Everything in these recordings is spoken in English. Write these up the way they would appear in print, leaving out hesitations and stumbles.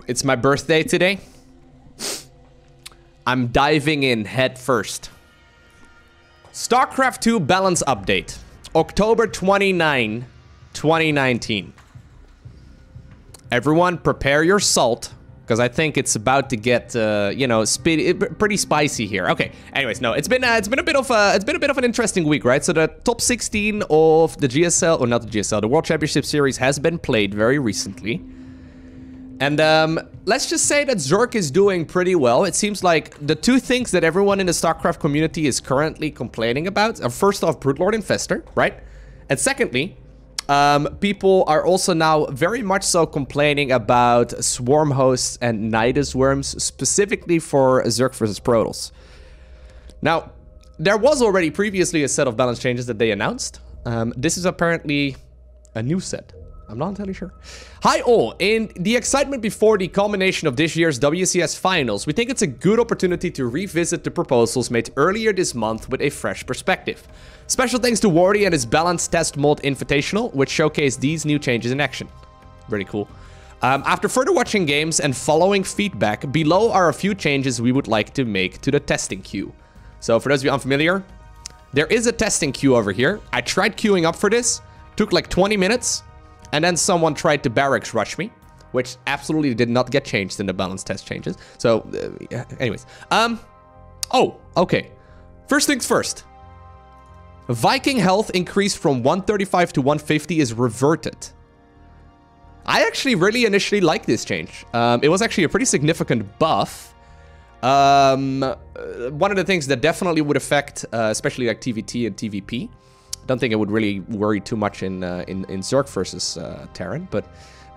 It's my birthday today. I'm diving in head first. StarCraft 2 balance update. October 29, 2019. Everyone prepare your salt, because I think it's about to get, you know, pretty spicy here. Okay. Anyways, no, it's been a bit of an interesting week, right? So the top 16 of the GSL, or not the GSL, the World Championship Series has been played very recently. And let's just say that Zerg is doing pretty well. It seems like the two things that everyone in the StarCraft community is currently complaining about are, first off, Broodlord Infestor, right? And secondly, people are also now very much so complaining about Swarm Hosts and Nidus Worms, specifically for Zerg versus Protoss. Now, there was already previously a set of balance changes that they announced. This is apparently a new set. I'm not entirely sure. Hi all, in the excitement before the culmination of this year's WCS finals, we think it's a good opportunity to revisit the proposals made earlier this month with a fresh perspective. Special thanks to Wardy and his Balanced Test Mod Invitational, which showcased these new changes in action. Very cool. After further watching games and following feedback, below are a few changes we would like to make to the testing queue. So for those of you unfamiliar, there is a testing queue over here. I tried queuing up for this, took like 20 minutes. And then someone tried to barracks rush me, which absolutely did not get changed in the balance test changes. So, anyways. Oh, okay. First things first. Viking health increase from 135 to 150 is reverted. I actually really initially liked this change. It was actually a pretty significant buff. One of the things that definitely would affect, especially like TVT and TVP. I don't think it would really worry too much in Zerg versus Terran, but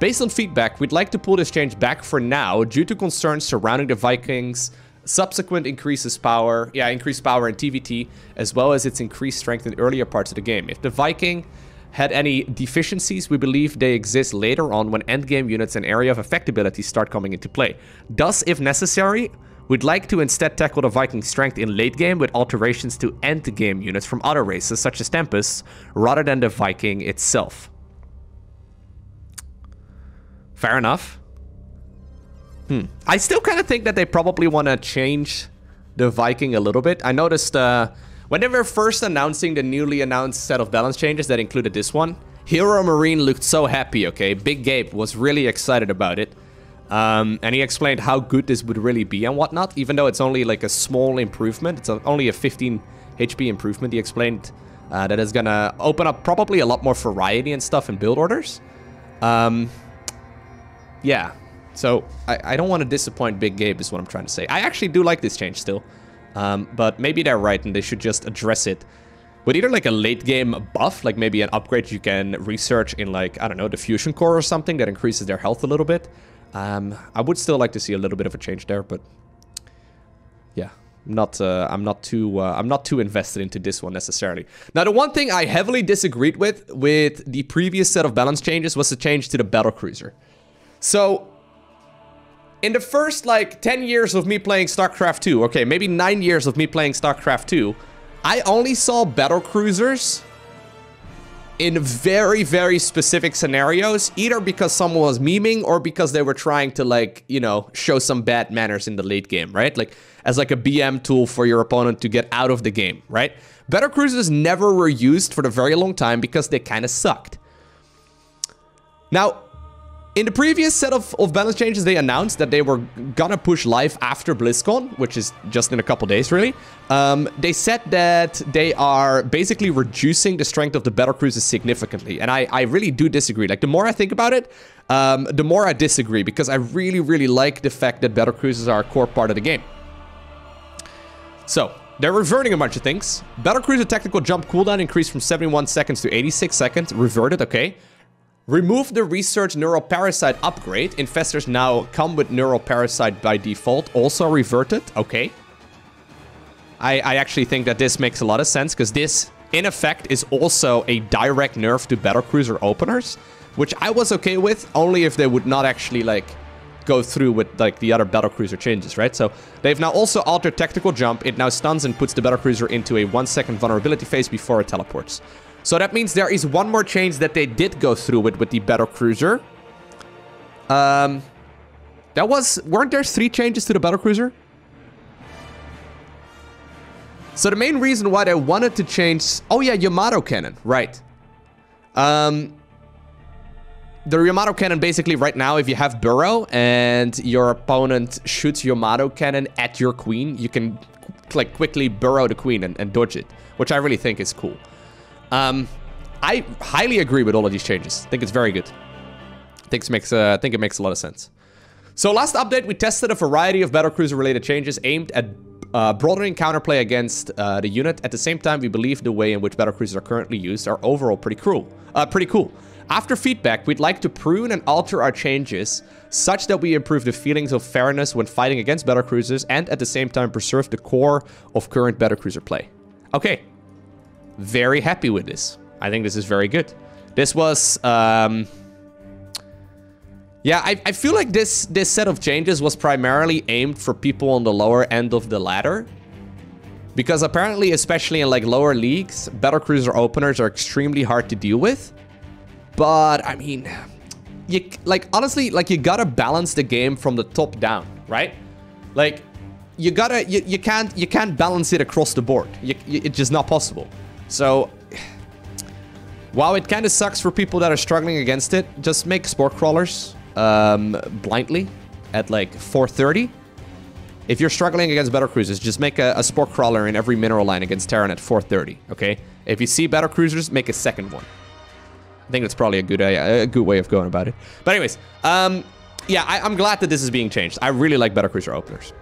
based on feedback, we'd like to pull this change back for now due to concerns surrounding the Vikings' subsequent increased power in TVT, as well as its increased strength in earlier parts of the game. If the Viking had any deficiencies, we believe they exist later on when endgame units and area of effectability start coming into play. Thus, if necessary, we'd like to instead tackle the Viking strength in late game with alterations to end-game units from other races, such as Tempests, rather than the Viking itself. Fair enough. I still kind of think that they probably want to change the Viking a little bit. I noticed when they were first announcing the newly announced set of balance changes that included this one, Hero Marine looked so happy, okay? Big Gabe was really excited about it. And he explained how good this would really be and whatnot, even though it's only like a small improvement. It's only a 15 HP improvement. He explained that it's gonna open up probably a lot more variety and stuff in build orders. Yeah, so I don't want to disappoint Big Gabe is what I'm trying to say. I actually do like this change still, but maybe they're right and they should just address it with either like a late game buff, like maybe an upgrade you can research in like, I don't know, the Fusion Core or something that increases their health a little bit. I would still like to see a little bit of a change there, but yeah, I'm not too invested into this one necessarily. Now, the one thing I heavily disagreed with the previous set of balance changes was the change to the Battlecruiser. So, in the first like 10 years of me playing StarCraft 2, okay, maybe 9 years of me playing StarCraft 2, I only saw Battlecruisers in very, very specific scenarios, either because someone was memeing or because they were trying to, like, you know, show some bad manners in the late game, right? Like, as like a BM tool for your opponent to get out of the game, right? Battlecruisers never were used for a very long time because they kind of sucked. Now, in the previous set of balance changes, they announced that they were gonna push live after BlizzCon, which is just in a couple days, really. They said that they are basically reducing the strength of the Battlecruisers significantly, and I really do disagree. Like, the more I think about it, the more I disagree, because I really, really like the fact that Battlecruisers are a core part of the game. So, they're reverting a bunch of things. Battlecruiser tactical jump cooldown increased from 71 seconds to 86 seconds. Reverted, okay. Remove the Research Neuroparasite upgrade. Infestors now come with Neuroparasite by default. Also reverted. Okay. I actually think that this makes a lot of sense, because this, in effect, is also a direct nerf to Battlecruiser openers, which I was okay with, only if they would not actually, like, go through with, like, the other Battlecruiser changes, right? So, they've now also altered Tactical Jump. It now stuns and puts the Battlecruiser into a 1-second vulnerability phase before it teleports. So that means there is one more change that they did go through with the Battlecruiser. Weren't there 3 changes to the battlecruiser? So the main reason why they wanted to change... Oh yeah, Yamato cannon, right. The Yamato cannon, basically right now, if you have burrow and your opponent shoots Yamato cannon at your queen, you can like quickly burrow the queen and dodge it, which I really think is cool. I highly agree with all of these changes. I think it's very good. I think it makes a lot of sense. So last update, we tested a variety of battlecruiser related changes aimed at broadening counterplay against the unit. At the same time, we believe the way in which battlecruisers are currently used are overall pretty cool. After feedback, we'd like to prune and alter our changes such that we improve the feelings of fairness when fighting against battlecruisers and at the same time preserve the core of current battlecruiser play. Okay. Very happy with this. I think this is very good. This was... Yeah, I feel like this set of changes was primarily aimed for people on the lower end of the ladder. Because apparently, especially in like lower leagues, battlecruiser openers are extremely hard to deal with. But, I mean, honestly, you gotta balance the game from the top down, right? Like, you can't balance it across the board. It's just not possible. So, while it kind of sucks for people that are struggling against it, just make sport crawlers blindly at like 430. If you're struggling against battlecruisers, just make a sport crawler in every mineral line against Terran at 430, okay? If you see battlecruisers, make a second one. I think that's probably a good way of going about it. But anyways, yeah, I'm glad that this is being changed. I really like battlecruiser openers.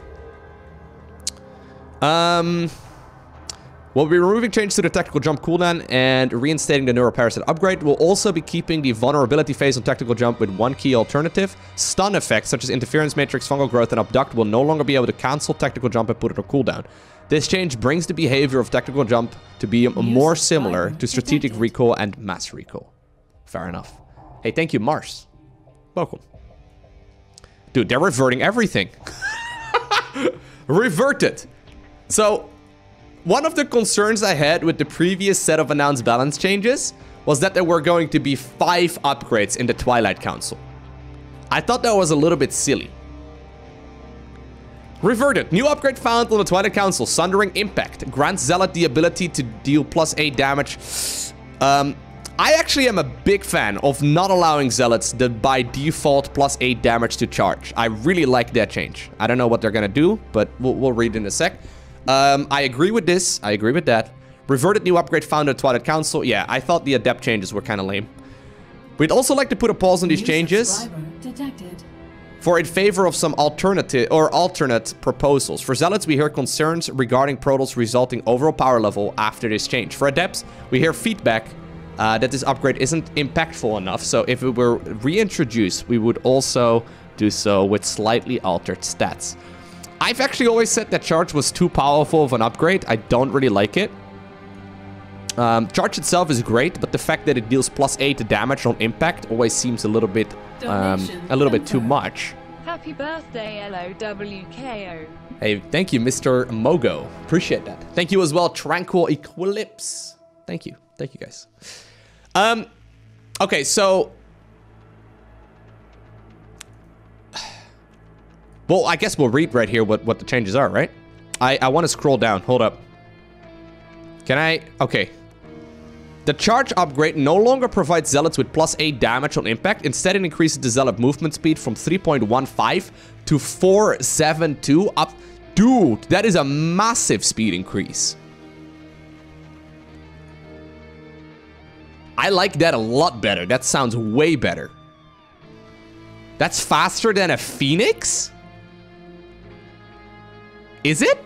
We'll be removing changes to the tactical jump cooldown and reinstating the neuroparasite upgrade. We'll also be keeping the vulnerability phase on tactical jump with one key alternative. Stun effects such as interference matrix, fungal growth, and abduct will no longer be able to cancel tactical jump and put it on cooldown. This change brings the behavior of tactical jump to be more similar to strategic recall and mass recall. Fair enough. Hey, thank you, Mars. Welcome. Dude, they're reverting everything. Reverted. So, one of the concerns I had with the previous set of announced balance changes was that there were going to be 5 upgrades in the Twilight Council. I thought that was a little bit silly. Reverted. New upgrade found on the Twilight Council. Sundering Impact. Grants Zealot the ability to deal +8 damage. I actually am a big fan of not allowing Zealots the by default +8 damage to charge. I really like that change. I don't know what they're gonna do, but we'll read in a sec. I agree with this. I agree with that. Reverted new upgrade found in Twilight Council. Yeah, I thought the Adept changes were kind of lame. We'd also like to put a pause on these changes for in favor of some alternate proposals. For Zealots, we hear concerns regarding Protoss resulting overall power level after this change. For Adepts, we hear feedback that this upgrade isn't impactful enough. So if it were reintroduced, we would also do so with slightly altered stats. I've actually always said that Charge was too powerful of an upgrade. I don't really like it. Charge itself is great, but the fact that it deals +8 damage on impact always seems a little bit too much. Happy birthday, LOWKO. Hey, thank you, Mr. Mogo. Appreciate that. Thank you as well, Tranquil Eclipse. Thank you. Thank you, guys. Okay, so... Well, I guess we'll read right here what the changes are, right? I want to scroll down. Hold up. Can I? Okay. The charge upgrade no longer provides Zealots with +8 damage on impact. Instead, it increases the Zealot movement speed from 3.15 to 472 up. Dude, that is a massive speed increase. I like that a lot better. That sounds way better. That's faster than a Phoenix? Is it?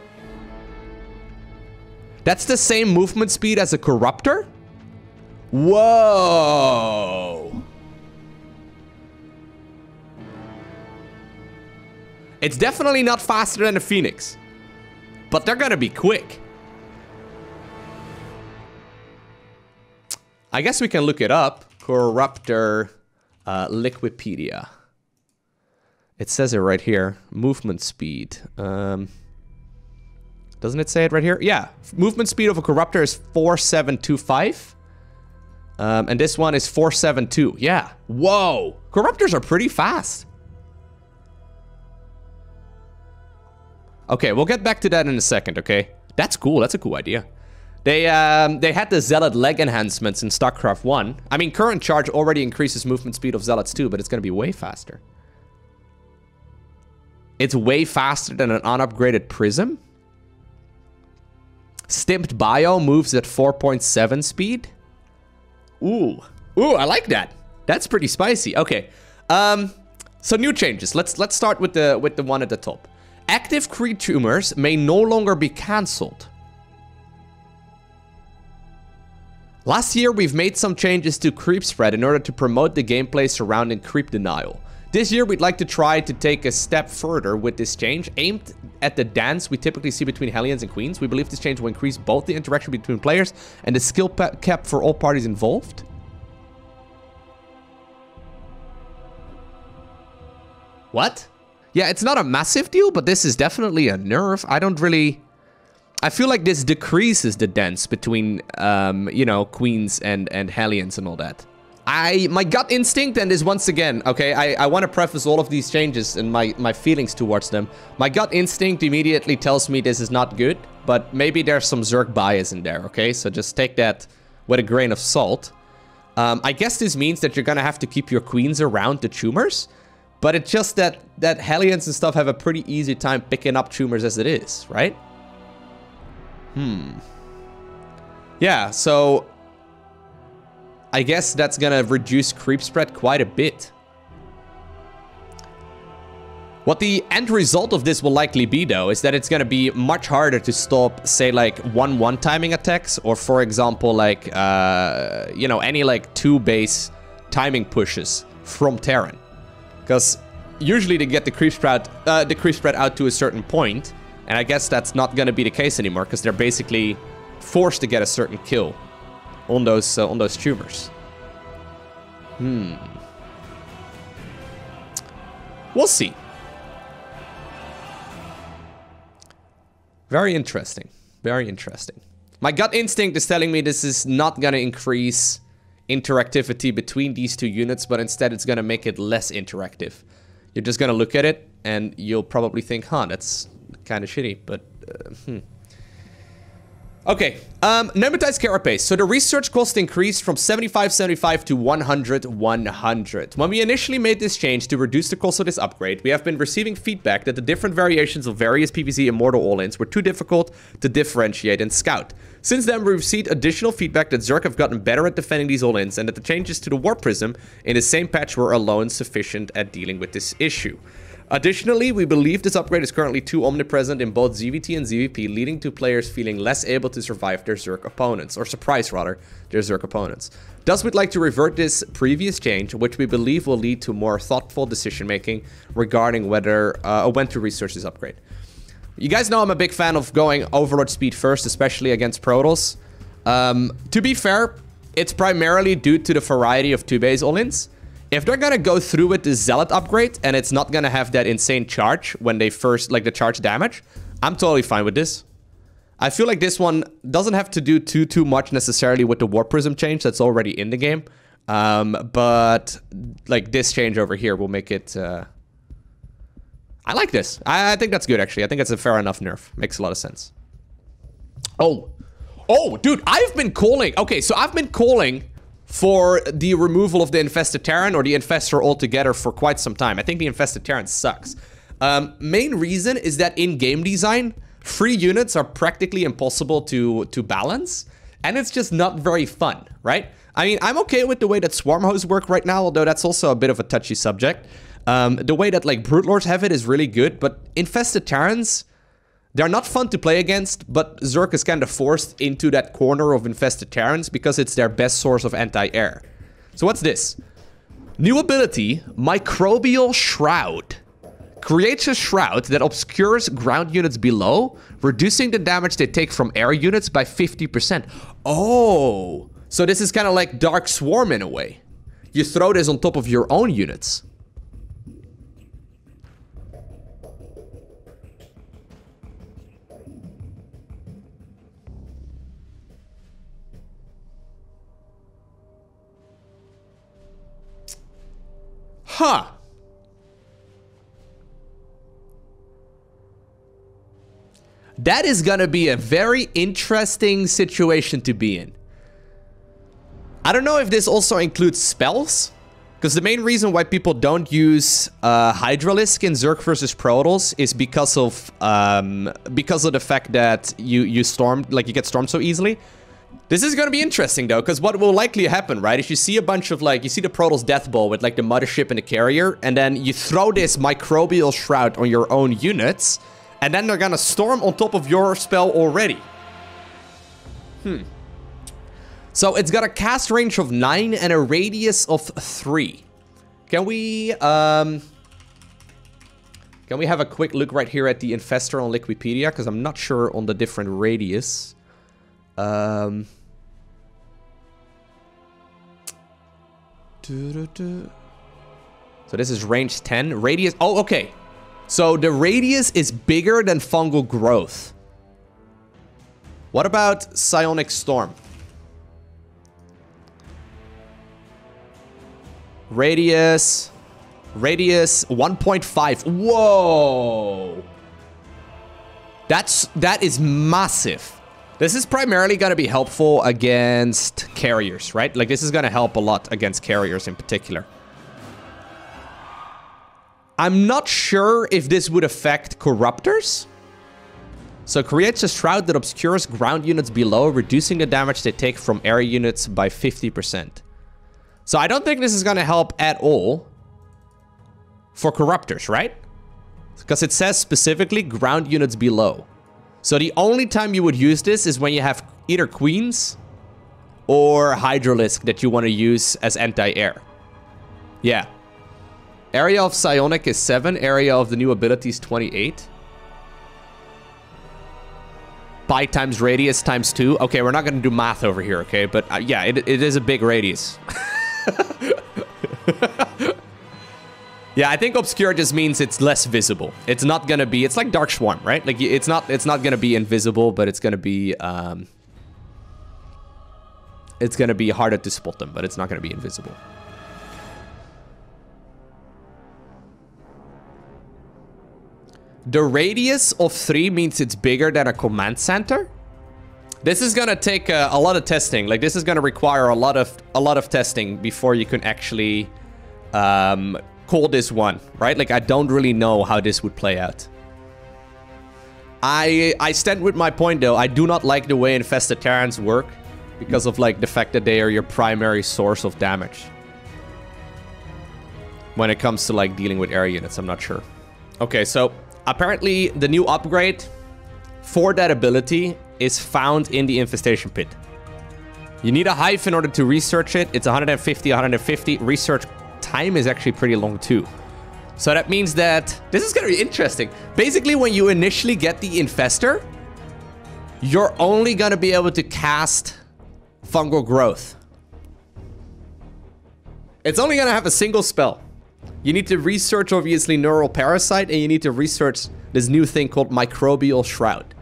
That's the same movement speed as a Corruptor? Whoa. It's definitely not faster than a Phoenix. But they're gonna be quick. I guess we can look it up. Corruptor Liquipedia. It says it right here. Movement speed. Doesn't it say it right here? Yeah. Movement speed of a Corruptor is 4725. And this one is 472. Yeah. Whoa. Corruptors are pretty fast. Okay, we'll get back to that in a second, okay? That's cool. That's a cool idea. They had the Zealot leg enhancements in StarCraft 1. I mean, current charge already increases movement speed of Zealots too, but it's going to be way faster. It's way faster than an unupgraded Prism. Stimped Bio moves at 4.7 speed. Ooh, I like that. That's pretty spicy. Okay, so new changes. Let's start with the one at the top. Active creep tumors may no longer be cancelled. Last year, we've made some changes to creep spread in order to promote the gameplay surrounding creep denial. This year, we'd like to try to take a step further with this change, aimed at the dance we typically see between Hellions and Queens. We believe this change will increase both the interaction between players and the skill cap for all parties involved. What? Yeah, it's not a massive deal, but this is definitely a nerf. I feel like this decreases the dance between, you know, Queens and Hellions and all that. My gut instinct, and this once again, okay, I want to preface all of these changes and my feelings towards them. My gut instinct immediately tells me this is not good, but maybe there's some Zerg bias in there, okay? So just take that with a grain of salt. I guess this means that you're gonna have to keep your Queens around the tumors, but it's just that Hellions and stuff have a pretty easy time picking up tumors as it is, right? Yeah, so I guess that's gonna reduce creep spread quite a bit. What the end result of this will likely be, though, is that it's gonna be much harder to stop, say, like, 1-1 timing attacks, or, for example, like, you know, any, like, 2-base timing pushes from Terran. Because usually they get the creep spread out to a certain point, and I guess that's not gonna be the case anymore, because they're basically forced to get a certain kill on those tumors. We'll see. Very interesting. Very interesting. My gut instinct is telling me this is not gonna increase interactivity between these two units, but instead it's gonna make it less interactive. You're just gonna look at it, and you'll probably think, huh, that's kind of shitty, but okay, Nematized Carapace. So the research cost increased from 75 to 100. When we initially made this change to reduce the cost of this upgrade, we have been receiving feedback that the different variations of various PvZ Immortal all-ins were too difficult to differentiate and scout. Since then, we've received additional feedback that Zerg have gotten better at defending these all-ins, and that the changes to the Warp Prism in the same patch were alone sufficient at dealing with this issue. Additionally, we believe this upgrade is currently too omnipresent in both ZVT and ZVP, leading to players feeling less able to survive their Zerg opponents, or surprise rather, their Zerg opponents. Thus, we'd like to revert this previous change, which we believe will lead to more thoughtful decision-making regarding whether when to research this upgrade. You guys know I'm a big fan of going Overlord speed first, especially against Protoss. To be fair, it's primarily due to the variety of 2-base all-ins. If they're gonna go through with the Zealot upgrade and it's not gonna have that insane charge when they first, like the charge damage, I'm totally fine with this. I feel like this one doesn't have to do too much necessarily with the Warp Prism change that's already in the game. But like this change over here will make it... I like this. I think that's good, actually. I think it's a fair enough nerf. Makes a lot of sense. Oh, dude, I've been calling... Okay, so I've been calling for the removal of the Infested Terran or the Infestor altogether for quite some time. I think the Infested Terran sucks. Main reason is that in game design, free units are practically impossible to balance, and it's just not very fun, right? I mean, I'm okay with the way that Swarm Hosts work right now, although that's also a bit of a touchy subject. The way that like Brute Lords have it is really good, but Infested Terrans, they're not fun to play against, but Zerg is kind of forced into that corner of Infested Terrans because it's their best source of anti-air. So what's this? New ability, Microbial Shroud. Creates a shroud that obscures ground units below, reducing the damage they take from air units by 50%. Oh, so this is kind of like Dark Swarm in a way. You throw this on top of your own units. Huh. That is gonna be a very interesting situation to be in. I don't know if this also includes spells, because the main reason why people don't use Hydralisk in Zerg versus Protoss is because of the fact that you get stormed so easily. This is gonna be interesting though, because what will likely happen, right, is you see a bunch of you see the Protoss Death Ball with like the Mothership and the Carrier, and then you throw this Microbial Shroud on your own units, and then they're gonna storm on top of your spell already. So it's got a cast range of 9 and a radius of 3. Can we have a quick look right here at the Infestor on Liquipedia? Because I'm not sure on the different radius. So this is range 10. Radius... Oh, okay. So the radius is bigger than fungal growth. What about Psionic Storm? Radius 1.5. Whoa. That is massive. This is primarily going to be helpful against carriers, right? Like, this is going to help a lot against carriers in particular. I'm not sure if this would affect Corruptors. So creates a shroud that obscures ground units below, reducing the damage they take from air units by 50%. So I don't think this is going to help at all for Corruptors, right? Because it says specifically ground units below. So the only time you would use this is when you have either Queens or Hydralisk that you want to use as anti-air. Yeah. Area of Psionic is 7. Area of the new ability is 28. Pi times radius times 2. Okay, we're not going to do math over here, okay? But yeah, it is a big radius. Yeah, I think obscure just means it's less visible. It's not gonna be. It's like Dark Swarm, right? Like it's not gonna be invisible, but it's gonna be harder to spot them, but it's not gonna be invisible. The radius of 3 means it's bigger than a command center. This is gonna take a lot of testing. Like, this is gonna require a lot of testing before you can actually call this one, right? Like, I don't really know how this would play out. I stand with my point though. I do not like the way Infested Terrans work because of like the fact that they are your primary source of damage. When it comes to like dealing with air units, I'm not sure. Okay, so apparently the new upgrade for that ability is found in the Infestation Pit. You need a hive in order to research it. It's 150, 150. Research time is actually pretty long too. So that means that this is going to be interesting. Basically, when you initially get the Infestor, you're only going to be able to cast Fungal Growth. It's only going to have a single spell. You need to research, obviously, Neural Parasite, and you need to research this new thing called Microbial Shroud.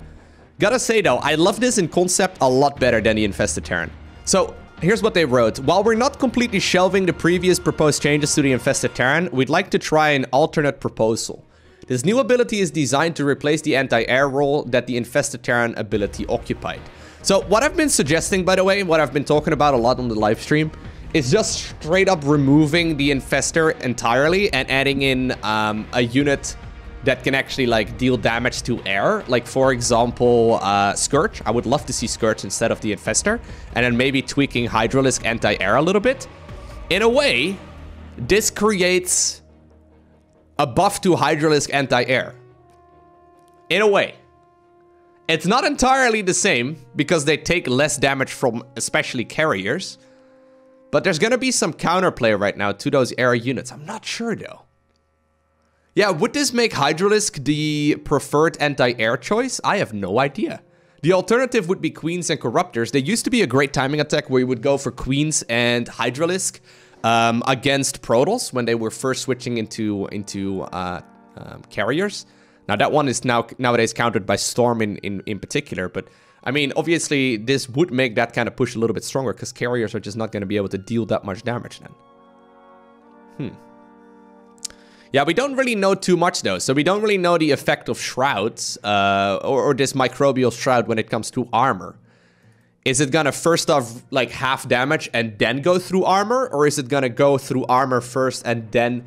Gotta say though, I love this in concept a lot better than the Infested Terran. So here's what they wrote. While we're not completely shelving the previous proposed changes to the Infested Terran, we'd like to try an alternate proposal. This new ability is designed to replace the anti-air role that the Infested Terran ability occupied. So what I've been suggesting, by the way, what I've been talking about a lot on the live stream, is just straight up removing the Infestor entirely and adding in a unit that can actually like deal damage to air. Like, for example, Scourge. I would love to see Scourge instead of the Infestor. And then maybe tweaking Hydralisk anti-air a little bit. In a way, this creates a buff to Hydralisk anti-air. In a way. It's not entirely the same because they take less damage from especially carriers. But there's gonna be some counterplay right now to those air units. I'm not sure though. Yeah, would this make Hydralisk the preferred anti-air choice? I have no idea. The alternative would be Queens and Corruptors. They used to be a great timing attack where you would go for Queens and Hydralisk against Protoss when they were first switching into carriers. Now that one is nowadays countered by Storm in particular, but I mean, obviously this would make that kind of push a little bit stronger because carriers are just not going to be able to deal that much damage then. Yeah, we don't really know too much though. So we don't really know the effect of shrouds or this microbial shroud when it comes to armor. Is it gonna first off like half damage and then go through armor? Or is it gonna go through armor first and then...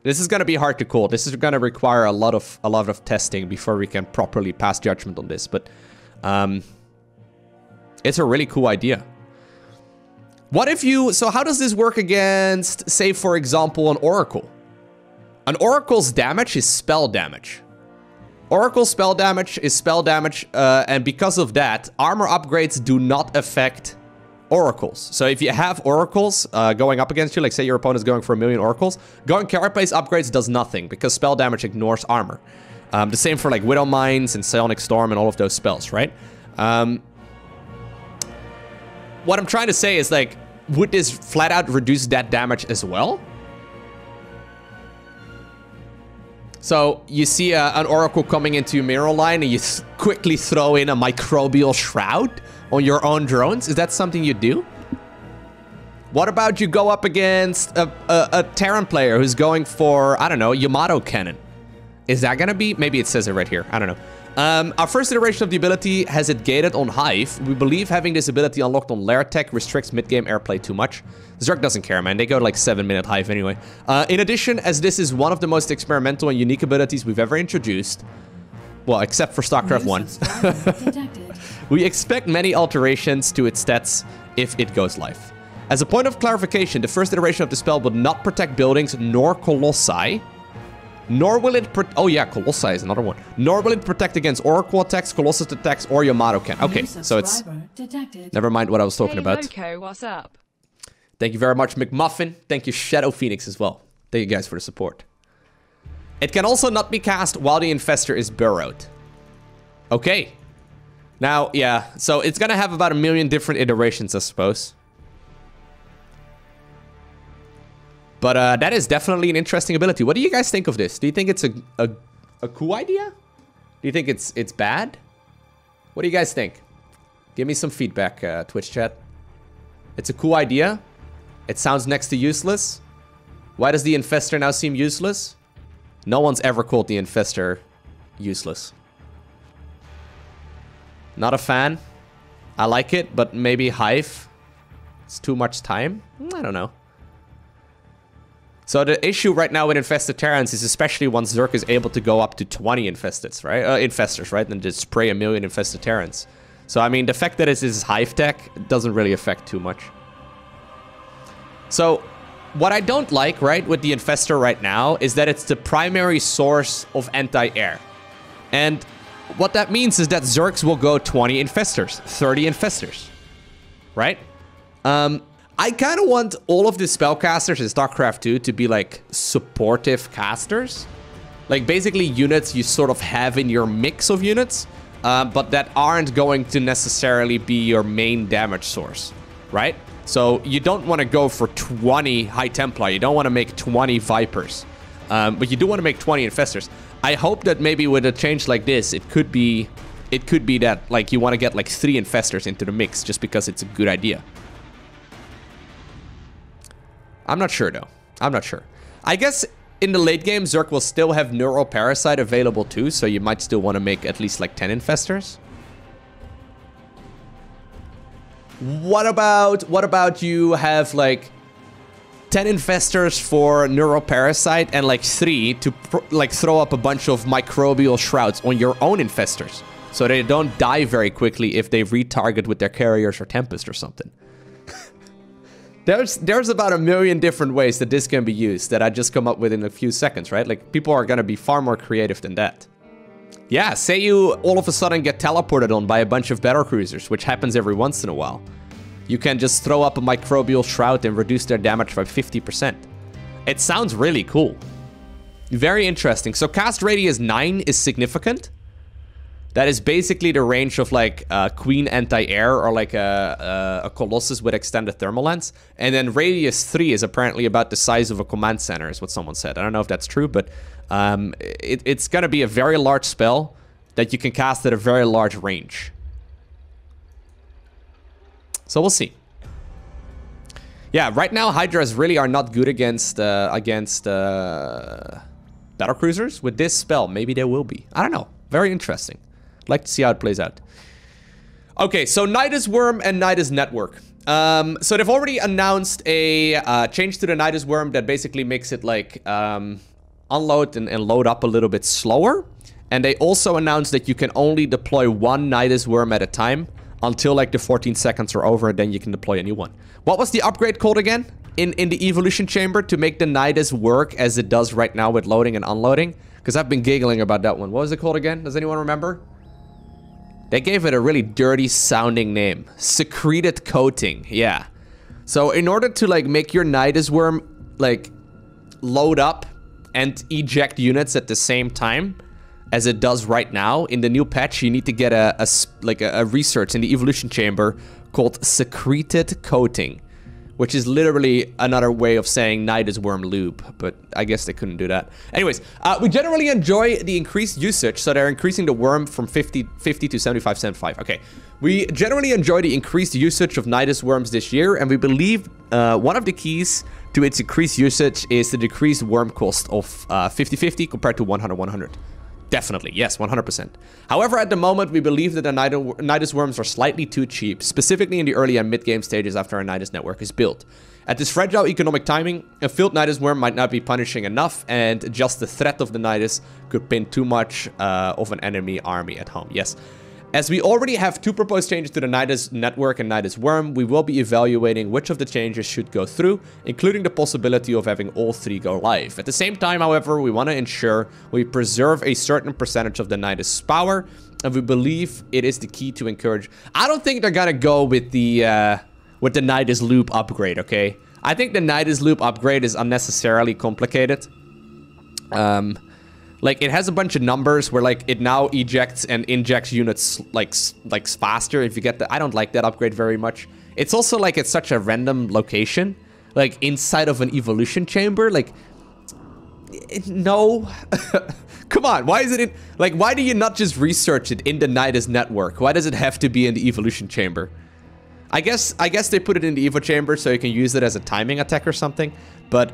This is gonna be hard to call. This is gonna require a lot of testing before we can properly pass judgment on this. But it's a really cool idea. What if you... So how does this work against, say, for example, an Oracle? An Oracle's damage is spell damage. Oracle spell damage is spell damage, and because of that, armor upgrades do not affect Oracles. So if you have Oracles going up against you, like say your opponent's going for 1,000,000 Oracles, going Carapace upgrades does nothing, because spell damage ignores armor. The same for like Widow Mines and Psionic Storm and all of those spells, right? What I'm trying to say is like, would this flat out reduce that damage as well? So you see an Oracle coming into your mirror line and you quickly throw in a Microbial Shroud on your own drones. Is that something you do? What about you go up against a Terran player who's going for, I don't know, Yamato Cannon? Is that gonna be, maybe it says it right here, I don't know. Our first iteration of the ability has it gated on Hive. We believe having this ability unlocked on Lair Tech restricts mid-game airplay too much. Zerg doesn't care, man. They go to like 7-minute Hive anyway. In addition, as this is one of the most experimental and unique abilities we've ever introduced, well, except for StarCraft 1, we expect many alterations to its stats if it goes live. As a point of clarification, the first iteration of the spell will not protect buildings nor Colossi, nor will it oh yeah, Colossi is another one. Nor will it protect against Oracle attacks, Colossus attacks, or Yamato Cannon. Okay, so it's... Never mind what I was talking about. Lowko, what's up? Thank you very much, McMuffin. Thank you, Shadow Phoenix, as well. Thank you guys for the support. It can also not be cast while the Infestor is burrowed. Okay. Now, yeah, so it's gonna have about 1,000,000 different iterations, I suppose. But that is definitely an interesting ability. What do you guys think of this? Do you think it's a cool idea? Do you think it's bad? What do you guys think? Give me some feedback, Twitch chat. It's a cool idea. It sounds next to useless. Why does the Infestor now seem useless? No one's ever called the Infestor useless. Not a fan. I like it, but maybe Hive. It's too much time. I don't know. So the issue right now with Infested Terrans is especially once Zerg is able to go up to 20 Infestors, right? Infestors, right? And just spray 1,000,000 Infested Terrans. So, I mean, the fact that it is Hive tech doesn't really affect too much. So, what I don't like, right, with the Infestor right now is that it's the primary source of anti-air. And what that means is that Zergs will go 20 Infestors, 30 Infestors, right? I kind of want all of the spellcasters in StarCraft 2 to be like supportive casters. Like basically units you sort of have in your mix of units, but that aren't going to necessarily be your main damage source, right? So you don't want to go for 20 High Templar, you don't want to make 20 Vipers, but you do want to make 20 Infestors. I hope that maybe with a change like this, it could be that like you want to get like 3 Infestors into the mix just because it's a good idea. I'm not sure, though. I'm not sure. I guess in the late game, Zerg will still have Neural Parasite available, too, so you might still want to make at least, like, 10 Infestors. What about you have, like, 10 Infestors for Neural Parasite and, like, 3 to, like, throw up a bunch of Microbial Shrouds on your own Infestors, so they don't die very quickly if they retarget with their Carriers or Tempest or something. There's about 1,000,000 different ways that this can be used that I just come up with in a few seconds, right? Like, people are gonna be far more creative than that. Yeah, say you all of a sudden get teleported on by a bunch of battlecruisers, which happens every once in a while. You can just throw up a Microbial Shroud and reduce their damage by 50%. It sounds really cool. Very interesting. So cast radius 9 is significant. That is basically the range of like Queen anti-air or like a Colossus with extended thermal lens. And then radius 3 is apparently about the size of a command center is what someone said. I don't know if that's true, but it's going to be a very large spell that you can cast at a very large range. So we'll see. Yeah, right now Hydras really are not good against battlecruisers? With this spell, maybe there will be. I don't know. Very interesting. I'd like to see how it plays out. Okay, so Nidus Worm and Nidus Network. So they've already announced a change to the Nidus Worm that basically makes it like unload and load up a little bit slower. And they also announced that you can only deploy one Nidus Worm at a time until like the 14 seconds are over, and then you can deploy a new one. What was the upgrade called again in the evolution chamber to make the Nidus work as it does right now with loading and unloading? Because I've been giggling about that one. What was it called again? Does anyone remember? They gave it a really dirty sounding name. Secreted coating. Yeah. So in order to like make your Nidus Worm like load up and eject units at the same time as it does right now, in the new patch, you need to get a research in the evolution chamber called secreted coating, which is literally another way of saying Nidus Worm lube, but I guess they couldn't do that. Anyways, we generally enjoy the increased usage, so they're increasing the worm from 50 to 75. Okay, we generally enjoy the increased usage of Nidus Worms this year, and we believe one of the keys to its increased usage is the decreased worm cost of 50-50 compared to 100-100. Definitely, yes, 100%. However, at the moment, we believe that the Nidus Worms are slightly too cheap, specifically in the early and mid-game stages after our Nidus network is built. At this fragile economic timing, a filled Nidus Worm might not be punishing enough, and just the threat of the Nidus could pin too much of an enemy army at home. Yes. As we already have 2 proposed changes to the Nidus Network and Nidus Worm, we will be evaluating which of the changes should go through, including the possibility of having all 3 go live. At the same time, however, we want to ensure we preserve a certain percentage of the Nidus power, and we believe it is the key to encourage... I don't think they're gonna go with the Nidus Loop upgrade, okay? I think the Nidus Loop upgrade is unnecessarily complicated. Like, it has a bunch of numbers where, like, it now ejects and injects units, like faster if you get the... I don't like that upgrade very much. It's also, like, it's such a random location. Like, inside of an evolution chamber. Like, no. Come on, why is it in... Like, why do you not just research it in the Nidus network? Why does it have to be in the evolution chamber? I guess they put it in the evo chamber so you can use it as a timing attack or something. But,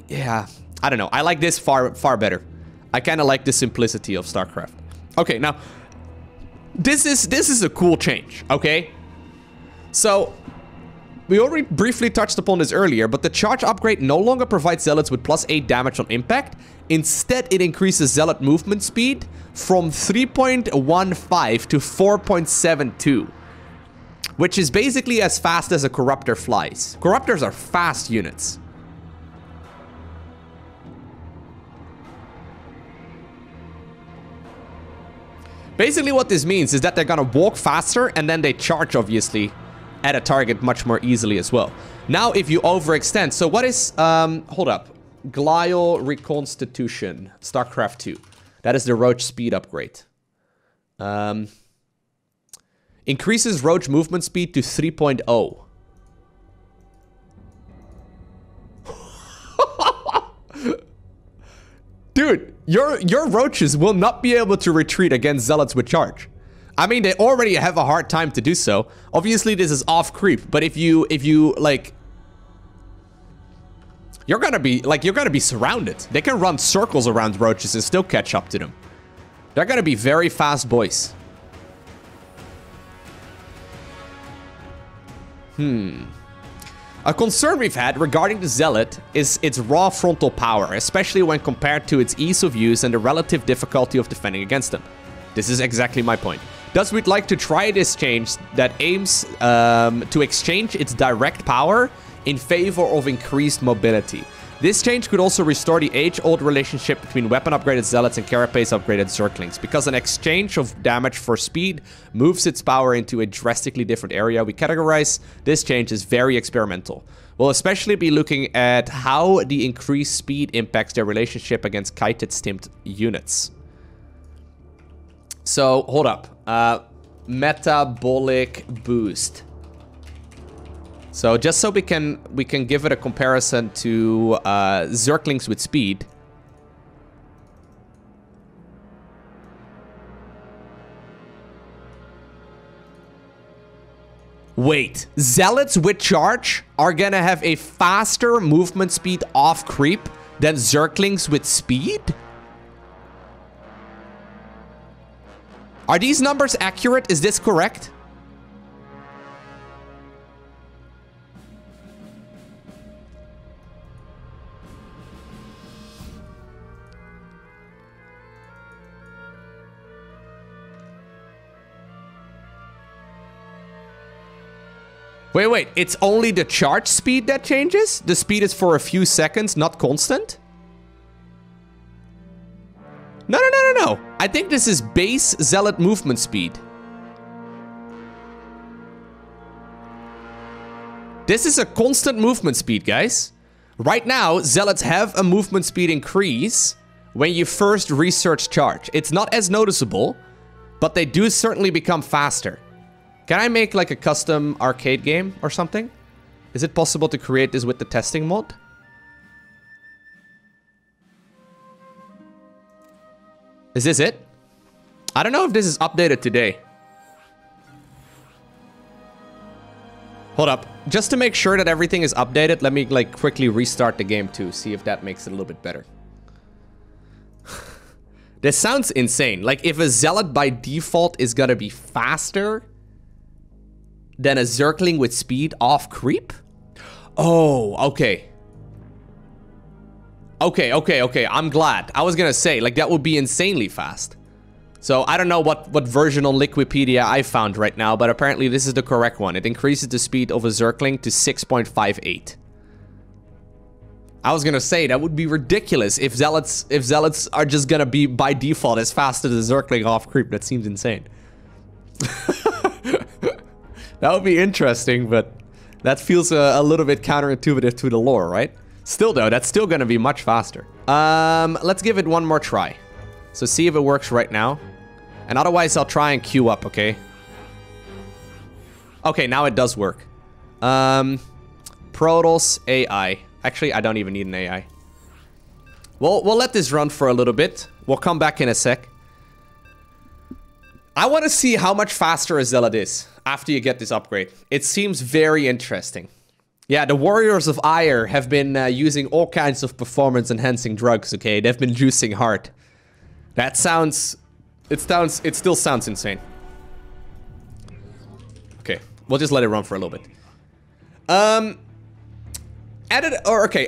yeah... I don't know. I like this far better. I kind of like the simplicity of StarCraft. Okay, now this is a cool change, okay? So we already briefly touched upon this earlier, but the charge upgrade no longer provides Zealots with +8 damage on impact. Instead, it increases Zealot movement speed from 3.15 to 4.72, which is basically as fast as a Corruptor flies. Corruptors are fast units. Basically what this means is that they're gonna walk faster and then they charge, obviously, at a target much more easily as well. Now, if you overextend... So what is... hold up. Glial Reconstitution. StarCraft 2. That is the Roach speed upgrade. Increases Roach movement speed to 3.0. Dude, your roaches will not be able to retreat against Zealots with charge. I mean, they already have a hard time to do so. Obviously, this is off creep, but if you like, you're gonna be surrounded. They can run circles around roaches and still catch up to them. They're gonna be very fast boys. A concern we've had regarding the Zealot is its raw frontal power, especially when compared to its ease of use and the relative difficulty of defending against them. This is exactly my point. Thus, we'd like to try this change that aims to exchange its direct power in favor of increased mobility. This change could also restore the age-old relationship between weapon-upgraded Zealots and Carapace-upgraded Zerglings. Because an exchange of damage for speed moves its power into a drastically different area, we categorize this change as very experimental. We'll especially be looking at how the increased speed impacts their relationship against kited-stimped units. So, hold up. Metabolic boost. So just so we can give it a comparison to Zerglings with speed. Wait, Zealots with charge are gonna have a faster movement speed off creep than Zerglings with speed? Are these numbers accurate? Is this correct? Wait, it's only the charge speed that changes? The speed is for a few seconds, not constant? No. I think this is base Zealot movement speed. This is a constant movement speed, guys. Right now, Zealots have a movement speed increase when you first research charge. It's not as noticeable, but they do certainly become faster. Can I make like a custom arcade game or something? Is it possible to create this with the testing mod? Is this it? I don't know if this is updated today. Hold up. Just to make sure that everything is updated, let me like quickly restart the game too. See if that makes it a little bit better. This sounds insane. Like if a Zealot by default is gonna be faster than a Zergling with speed off creep? Oh, okay. Okay. I'm glad. I was gonna say, like, that would be insanely fast. So, I don't know what version on Liquipedia I found right now, but apparently this is the correct one. It increases the speed of a Zergling to 6.58. I was gonna say, that would be ridiculous if Zealots are just gonna be, by default, as fast as a Zergling off creep. That seems insane. That would be interesting, but that feels a little bit counterintuitive to the lore, right? Still though, that's still gonna be much faster. Let's give it one more try. So see if it works right now. And otherwise I'll try and queue up, okay? Okay, now it does work. Protoss AI. Actually, I don't even need an AI. We'll let this run for a little bit. We'll come back in a sec. I want to see how much faster a Zealot is after you get this upgrade. It seems very interesting. Yeah, the Warriors of Ire have been using all kinds of performance-enhancing drugs, okay? They've been juicing hard. That sounds... It still sounds insane. Okay, we'll just let it run for a little bit.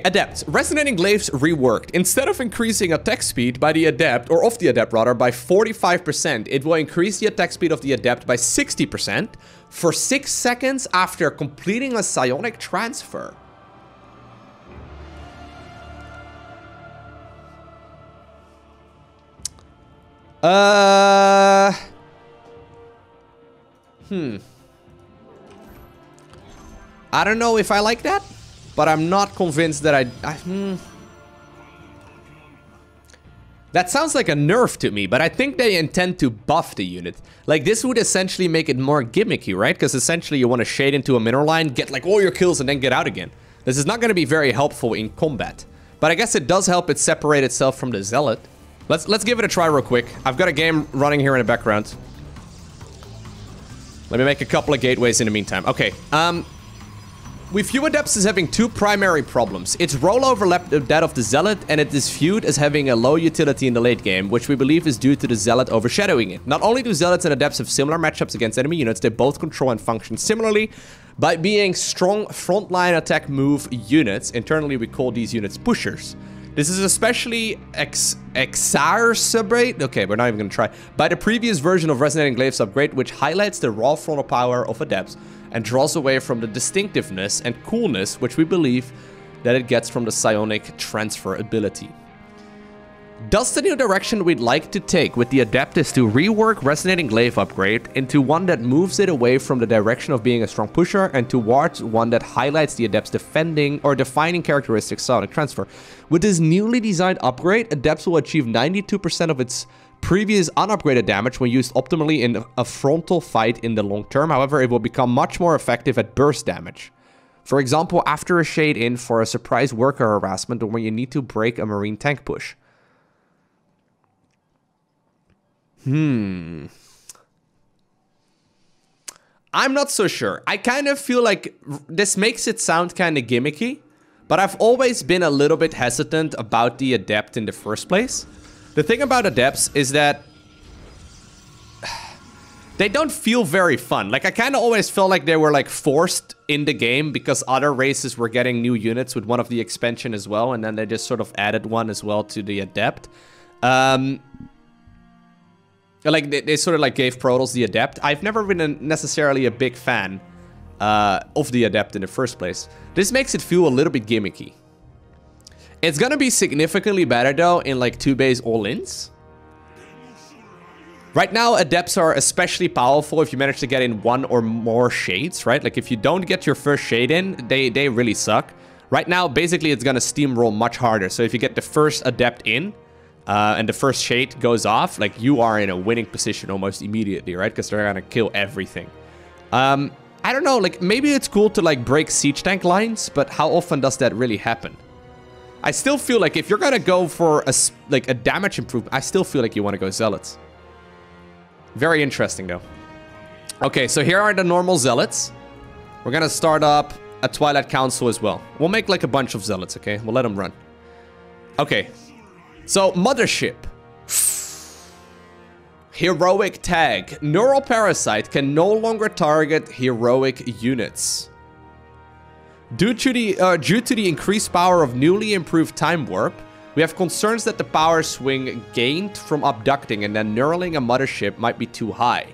Adept. Resonating Glaives reworked. Instead of increasing attack speed by the Adept, or of the Adept rather, by 45%, it will increase the attack speed of the Adept by 60% for 6 seconds after completing a psionic transfer. I don't know if I like that. But I'm not convinced that That sounds like a nerf to me, but I think they intend to buff the unit. Like, this would essentially make it more gimmicky, right? Because essentially you want to shade into a mineral line, get like all your kills, and then get out again. This is not going to be very helpful in combat. But I guess it does help it separate itself from the Zealot. Let's give it a try real quick. I've got a game running here in the background. Let me make a couple of gateways in the meantime. Okay, we view Adepts as having two primary problems. Its role overlapped that of the Zealot, and it is viewed as having a low utility in the late game, which we believe is due to the Zealot overshadowing it. Not only do Zealots and Adepts have similar matchups against enemy units, they both control and function similarly by being strong frontline attack move units. Internally, we call these units pushers. This is especially exacerbated, okay, we're not even gonna try, by the previous version of Resonating Glaives upgrade, which highlights the raw frontal power of Adepts and draws away from the distinctiveness and coolness which we believe that it gets from the psionic transfer ability. Thus, the new direction we'd like to take with the Adept is to rework Resonating Glaive upgrade into one that moves it away from the direction of being a strong pusher and towards one that highlights the Adept's defending or defining characteristics psionic transfer. With this newly designed upgrade, Adepts will achieve 92% of its previous unupgraded damage when used optimally in a frontal fight in the long term. However, it will become much more effective at burst damage. For example, after a shade in for a surprise worker harassment or when you need to break a marine tank push. I'm not so sure. I kind of feel like this makes it sound kind of gimmicky, but I've always been a little bit hesitant about the Adept in the first place. The thing about Adepts is that they don't feel very fun. Like, I kind of always felt like they were, like, forced in the game because other races were getting new units with one of the expansion as well, and then they just sort of added one as well to the Adept. Like, they sort of, like, gave Protoss the Adept. I've never been necessarily a big fan of the Adept in the first place. This makes it feel a little bit gimmicky. It's gonna be significantly better, though, in, like, 2-base all-ins. Right now, Adepts are especially powerful if you manage to get in 1 or more shades, right? Like, if you don't get your first shade in, they really suck. Right now, basically, it's gonna steamroll much harder. So if you get the first Adept in, and the first shade goes off, like, you are in a winning position almost immediately, right? Because they're gonna kill everything. I don't know, like, maybe it's cool to, like, break siege tank lines, but how often does that really happen? I still feel like if you're gonna go for a damage improvement, I still feel like you want to go Zealots. Very interesting, though. Okay, so here are the normal Zealots. We're gonna start up a Twilight Council as well. We'll make, like, a bunch of Zealots, okay? We'll let them run. Okay. So, Mothership. Heroic tag. Neural Parasite can no longer target heroic units. Due to the increased power of newly improved Time Warp, we have concerns that the power swing gained from abducting and then neuraling a mothership might be too high.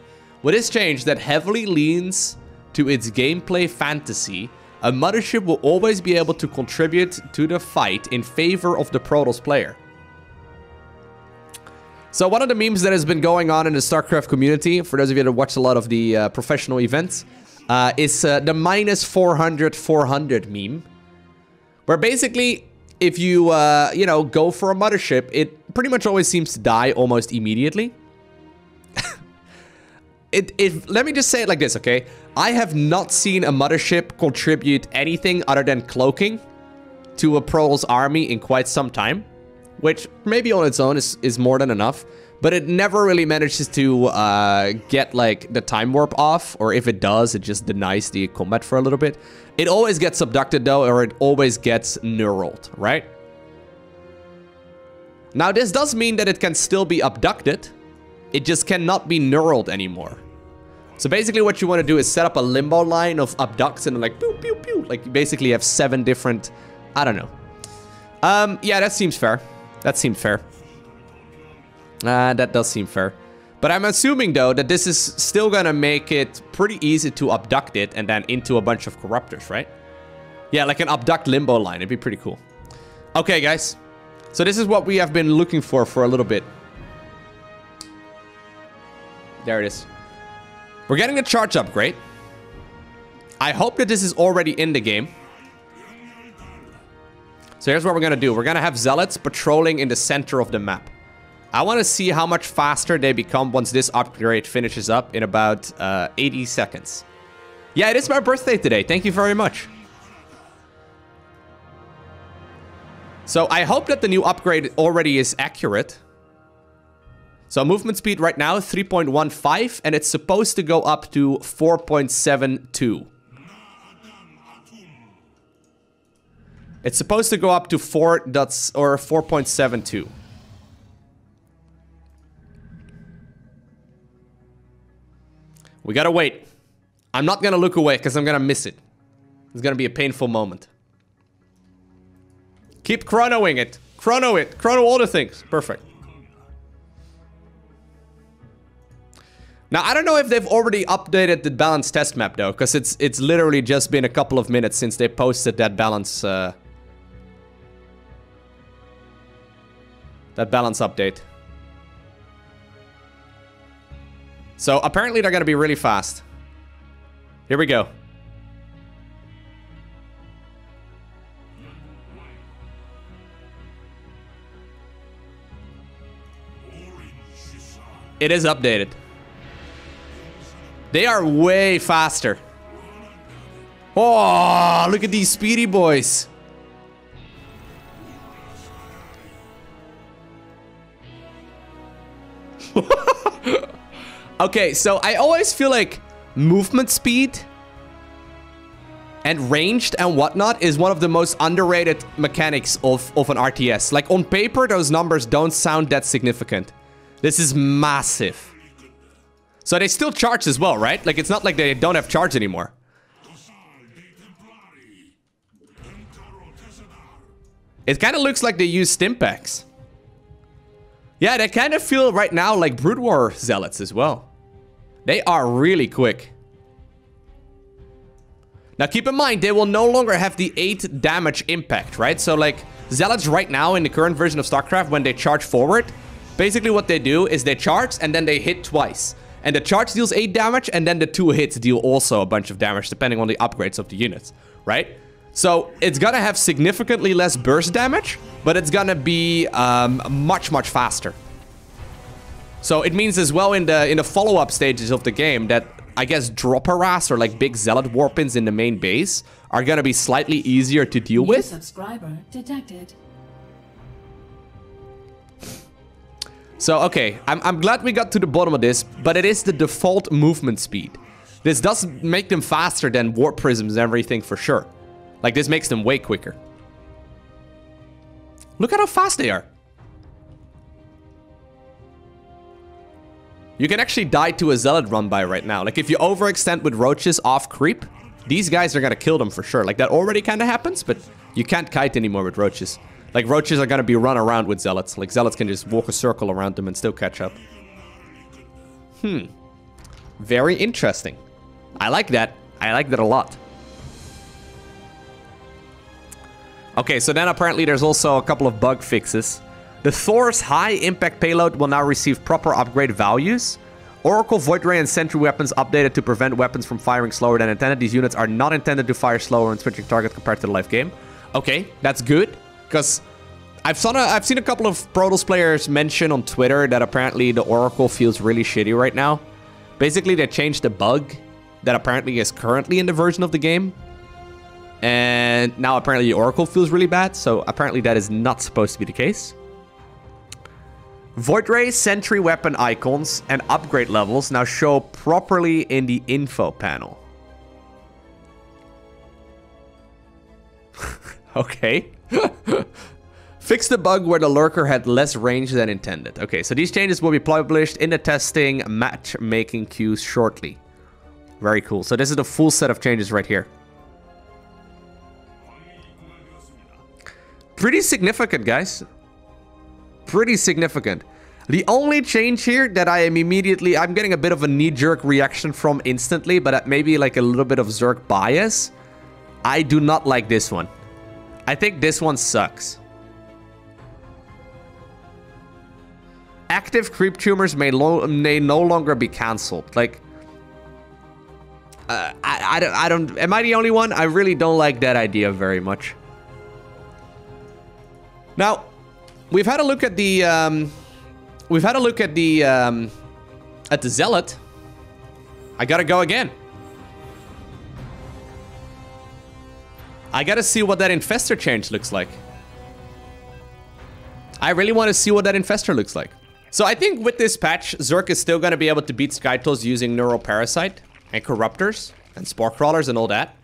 With this change that heavily leans to its gameplay fantasy, a mothership will always be able to contribute to the fight in favor of the Protoss player. So one of the memes that has been going on in the StarCraft community, for those of you that watch a lot of the professional events, is the minus 400 meme. Where basically, if you, you know, go for a mothership, it pretty much always seems to die almost immediately. Let me just say it like this, okay? I have not seen a mothership contribute anything other than cloaking to a Protoss army in quite some time. Which maybe on its own is more than enough. But it never really manages to get, like, the Time Warp off. Or if it does, it just denies the combat for a little bit. It always gets abducted, though, or it always gets neuraled, right? Now, this does mean that it can still be abducted. It just cannot be neuraled anymore. So basically what you want to do is set up a limbo line of abducts and, like, pew, pew, pew. Like, you basically have 7 different... I don't know. Yeah, that seems fair. That seemed fair. That does seem fair. But I'm assuming, though, that this is still gonna make it pretty easy to abduct it and then into a bunch of corruptors, right? Yeah, like an abduct limbo line. It'd be pretty cool. Okay, guys. So this is what we have been looking for a little bit. There it is. We're getting a charge upgrade. I hope that this is already in the game. So here's what we're gonna do. We're gonna have Zealots patrolling in the center of the map. I want to see how much faster they become once this upgrade finishes up in about 80 seconds. Yeah, it is my birthday today. Thank you very much. So I hope that the new upgrade already is accurate. So movement speed right now, 3.15, and it's supposed to go up to 4.72. It's supposed to go up to 4.72. We gotta wait. I'm not gonna look away because I'm gonna miss it. It's gonna be a painful moment. Keep chronoing it. Chrono it. Chrono all the things. Perfect. Now, I don't know if they've already updated the balance test map, though, because it's literally just been a couple of minutes since they posted that balance update. So apparently they're gonna be really fast. Here we go. It is updated. They are way faster. Oh, look at these speedy boys. Okay, so I always feel like movement speed and ranged and whatnot is one of the most underrated mechanics of an RTS. Like, on paper, those numbers don't sound that significant. This is massive. So they still charge as well, right? Like, it's not like they don't have charge anymore. It kind of looks like they use Stimpaks. Yeah, they kind of feel right now like Brood War Zealots as well. They are really quick. Now keep in mind, they will no longer have the 8 damage impact, right? So like, Zealots right now in the current version of StarCraft, when they charge forward, basically what they do is they charge and then they hit twice. And the charge deals 8 damage, and then the 2 hits deal also a bunch of damage, depending on the upgrades of the units, right? So it's gonna have significantly less burst damage, but it's gonna be much faster. So it means as well in the follow-up stages of the game that I guess drop harass or like big zealot warpins in the main base are gonna be slightly easier to deal with. Subscriber detected. So okay, I'm glad we got to the bottom of this, but it is the default movement speed. This does make them faster than warp prisms and everything for sure. Like, this makes them way quicker. Look at how fast they are. You can actually die to a Zealot run by right now. Like, if you overextend with roaches off creep, these guys are gonna kill them for sure. Like, that already kind of happens, but you can't kite anymore with roaches. Like, roaches are gonna be run around with Zealots. Like, Zealots can just walk a circle around them and still catch up. Very interesting. I like that. I like that a lot. Okay, so then apparently there's also a couple of bug fixes. The Thor's high impact payload will now receive proper upgrade values. Oracle, Void Ray, and Sentry weapons updated to prevent weapons from firing slower than intended. These units are not intended to fire slower when switching target compared to the live game. Okay, that's good, because I've seen a couple of Protoss players mention on Twitter that apparently the Oracle feels really shitty right now. Basically, they changed the bug that apparently is currently in the version of the game. And now apparently the Oracle feels really bad, so apparently that is not supposed to be the case. Void Ray, Sentry weapon icons, and upgrade levels now show properly in the info panel. Okay. Fix the bug where the lurker had less range than intended. Okay, so these changes will be published in the testing matchmaking queues shortly. Very cool. So this is the full set of changes right here. Pretty significant, guys. Pretty significant. The only change here that I'm getting a bit of a knee-jerk reaction from instantly, but maybe like a little bit of Zerg bias. I do not like this one. I think this one sucks. Active creep tumors may no longer be cancelled. Like, I don't. Am I the only one? I really don't like that idea very much. Now, we've had a look at the Zealot. I gotta go again. I gotta see what that Infestor change looks like. I really want to see what that Infestor looks like. So I think with this patch, Zerg is still gonna be able to beat Skytools using Neuroparasite and Corruptors and Spore Crawlers and all that.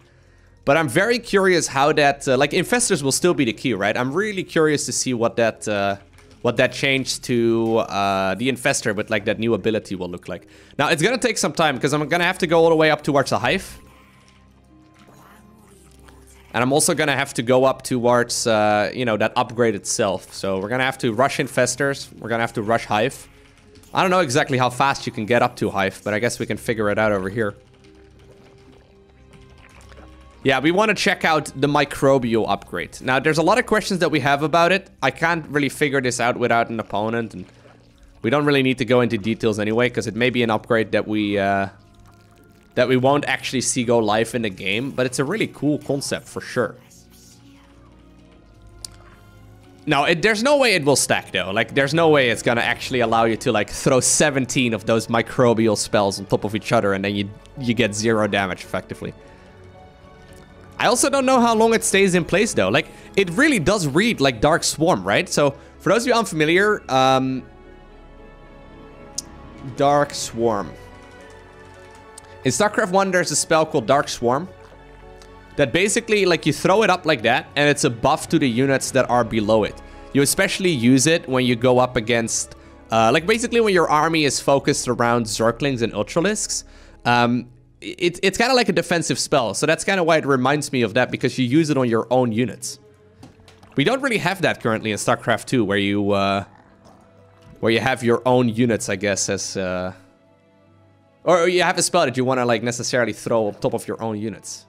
But I'm very curious how that, like, Infestors will still be the key, right? I'm really curious to see what that change to the Infestor with, like, that new ability will look like. Now, it's gonna take some time, because I'm gonna have to go all the way up towards the Hive. And I'm also gonna have to go up towards, you know, that upgrade itself. So we're gonna have to rush Infestors, we're gonna have to rush Hive. I don't know exactly how fast you can get up to Hive, but I guess we can figure it out over here. Yeah, we want to check out the Microbial upgrade. Now, there's a lot of questions that we have about it. I can't really figure this out without an opponent, and we don't really need to go into details anyway, because it may be an upgrade that we won't actually see go live in the game, but it's a really cool concept for sure. No, there's no way it will stack, though. Like, there's no way it's gonna actually allow you to, like, throw 17 of those Microbial spells on top of each other, and then you get 0 damage, effectively. I also don't know how long it stays in place, though. Like, it really does read like Dark Swarm, right? So, for those of you unfamiliar, Dark Swarm. In StarCraft 1, there's a spell called Dark Swarm. that basically, like, you throw it up like that, and it's a buff to the units that are below it. You especially use it when you go up against, like, basically when your army is focused around Zerglings and Ultralisks. It's kind of like a defensive spell, so that's kind of why it reminds me of that, because you use it on your own units. We don't really have that currently in StarCraft 2, where you have your own units, I guess, as... Or you have a spell that you want to, like, necessarily throw on top of your own units.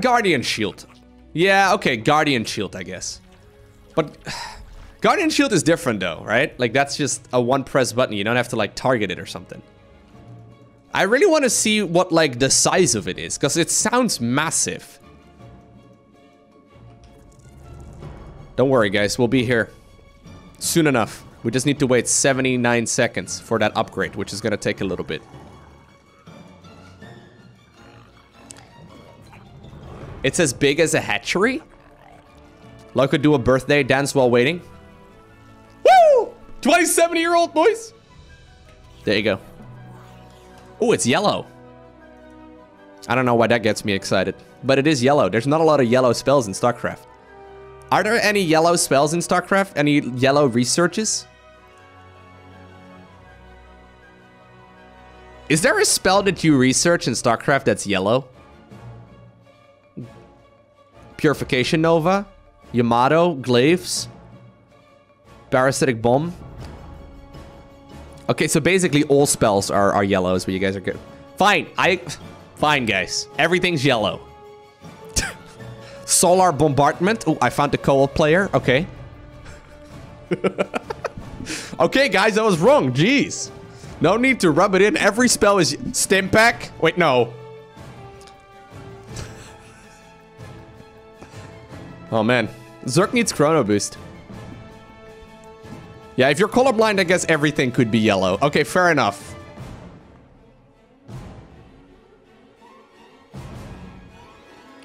Guardian Shield. Yeah, okay, Guardian Shield, I guess. But Guardian Shield is different, though, right? Like, that's just a one-press button. You don't have to, like, target it or something. I really want to see what, like, the size of it is, because it sounds massive. Don't worry, guys. We'll be here soon enough. We just need to wait 79 seconds for that upgrade, which is going to take a little bit. It's as big as a hatchery? Like could do a birthday dance while waiting? Woo! 27-year-old boys! There you go. Oh, it's yellow. I don't know why that gets me excited, but it is yellow. There's not a lot of yellow spells in StarCraft. Are there any yellow spells in StarCraft? Any yellow researches? Is there a spell that you research in StarCraft that's yellow? Purification Nova? Yamato? Glaives? Parasitic Bomb? Okay, so basically all spells are yellow is what you guys are good. Fine, fine, guys. Everything's yellow. Solar Bombardment. Oh, I found the co-op player. Okay. Okay, guys, I was wrong. Jeez. No need to rub it in. Every spell is Stim Pack. Wait, no. Oh, man. Zerg needs Chrono Boost. Yeah, if you're colorblind, I guess everything could be yellow. Okay, fair enough.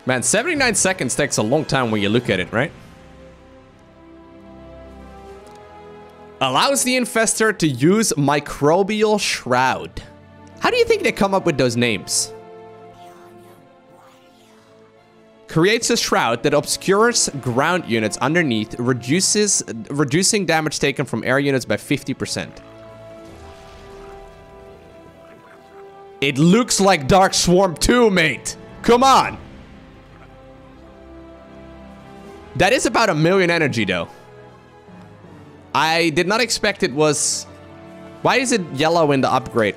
Man, 79 seconds takes a long time when you look at it, right? Allows the Infestor to use Microbial Shroud. How do you think they come up with those names? Creates a shroud that obscures ground units underneath, reducing damage taken from air units by 50%. It looks like Dark Swarm 2, mate. Come on. That is about 1 million energy, though. I did not expect it was... Why is it yellow in the upgrade?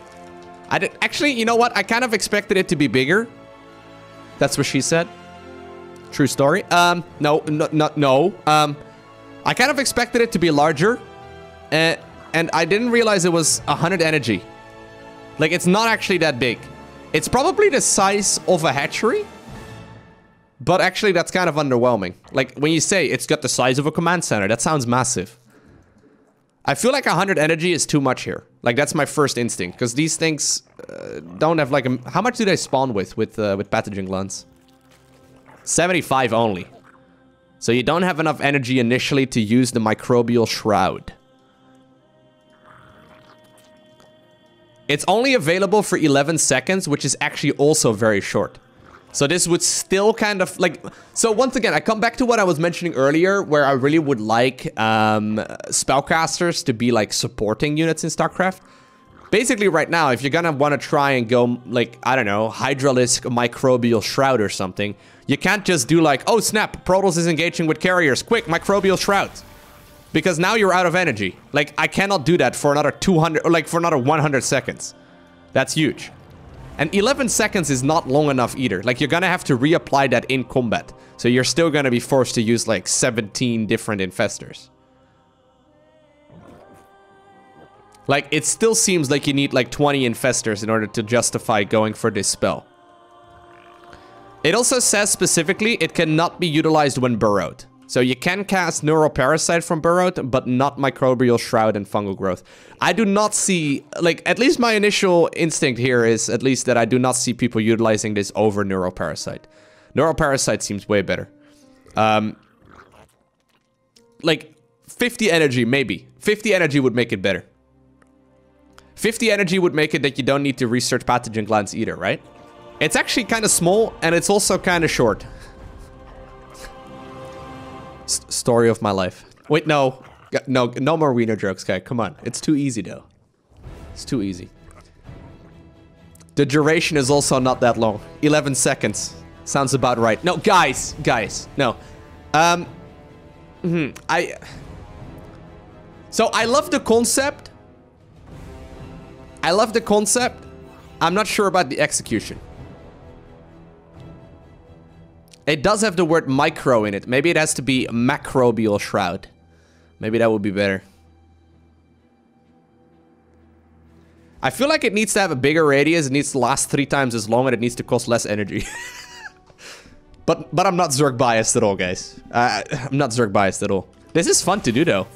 Actually, you know what? I kind of expected it to be bigger. That's what she said. True story. No. I kind of expected it to be larger. And I didn't realize it was 100 energy. Like, it's not actually that big. It's probably the size of a hatchery. But actually, that's kind of underwhelming. Like, when you say it's got the size of a command center, that sounds massive. I feel like 100 energy is too much here. Like, that's my first instinct. Because these things don't have, like, a... How much do they spawn with pathogen glands? 75 only. So you don't have enough energy initially to use the Microbial Shroud. It's only available for 11 seconds, which is actually also very short. So this would still kind of like... So once again, I come back to what I was mentioning earlier, where I really would like spellcasters to be like supporting units in StarCraft. Basically right now, if you're gonna want to try and go like, I don't know, Hydralisk Microbial Shroud or something, you can't just do like, oh snap, Protoss is engaging with carriers, quick, Microbial Shroud. Because now you're out of energy. Like, I cannot do that for another 200, or like for another 100 seconds. That's huge. And 11 seconds is not long enough either. Like, you're gonna have to reapply that in combat. So you're still gonna be forced to use like 17 different infestors. Like, it still seems like you need like 20 infestors in order to justify going for this spell. It also says specifically it cannot be utilized when burrowed. So you can cast Neuroparasite from burrowed, but not Microbial Shroud and Fungal Growth. I do not see, like, at least my initial instinct here is at least that I do not see people utilizing this over Neuroparasite. Neuroparasite seems way better. Like, 50 energy, maybe. 50 energy would make it better. 50 energy would make it that you don't need to research pathogen glands either, right? It's actually kind of small, and it's also kind of short. Story of my life. Wait, no. No more wiener jokes, guy. Come on. It's too easy, though. It's too easy. The duration is also not that long. 11 seconds. Sounds about right. No, guys. No. So I love the concept. I'm not sure about the execution. It does have the word micro in it. Maybe it has to be Microbial Shroud. Maybe that would be better. I feel like it needs to have a bigger radius. It needs to last 3 times as long, and it needs to cost less energy. but I'm not Zerg biased at all, guys. I'm not Zerg biased at all. This is fun to do, though.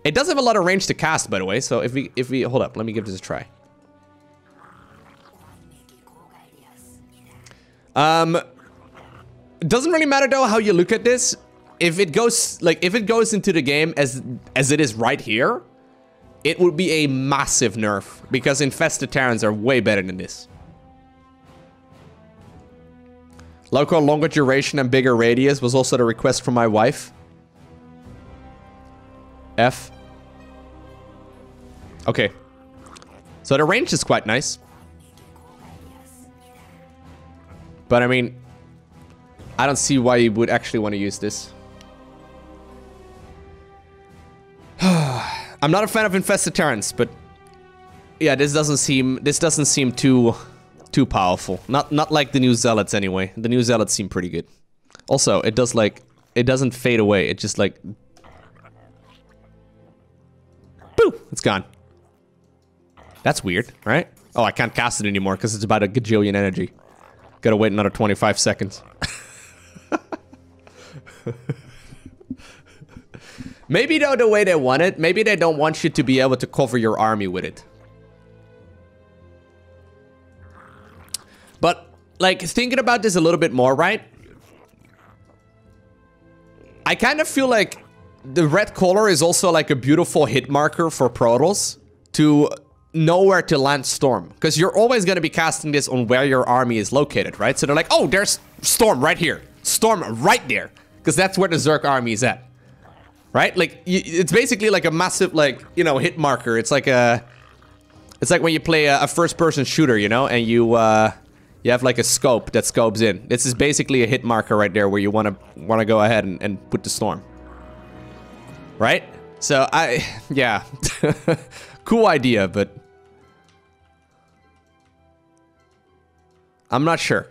It does have a lot of range to cast, by the way. So if we hold up, let me give this a try. It doesn't really matter though how you look at this. If it goes into the game as it is right here, it would be a massive nerf because Infested Terrans are way better than this. Local longer duration and bigger radius was also the request from my wife. F. Okay. So the range is quite nice. But I mean, I don't see why you would actually want to use this. I'm not a fan of Infested Terrans, but yeah, this doesn't seem too powerful. Not like the new Zealots anyway. The new Zealots seem pretty good. Also, it doesn't fade away. It just like boo, it's gone. That's weird, right? Oh, I can't cast it anymore because it's about a gajillion energy. Gotta wait another 25 seconds. Maybe though the way they want it, maybe they don't want you to be able to cover your army with it. But, like, thinking about this a little bit more, right? I kind of feel like the red color is also like a beautiful hit marker for Protoss to know where to land Storm. Because you're always going to be casting this on where your army is located, right? So they're like, oh, there's Storm right here. Storm right there. Because that's where the Zerg army is at. Right? Like, it's basically like a massive, like, you know, hit marker. It's like when you play a first-person shooter, you know? And you have like a scope that scopes in. This is basically a hit marker right there where you want to go ahead and put the Storm. Right? So, yeah. Cool idea, but I'm not sure.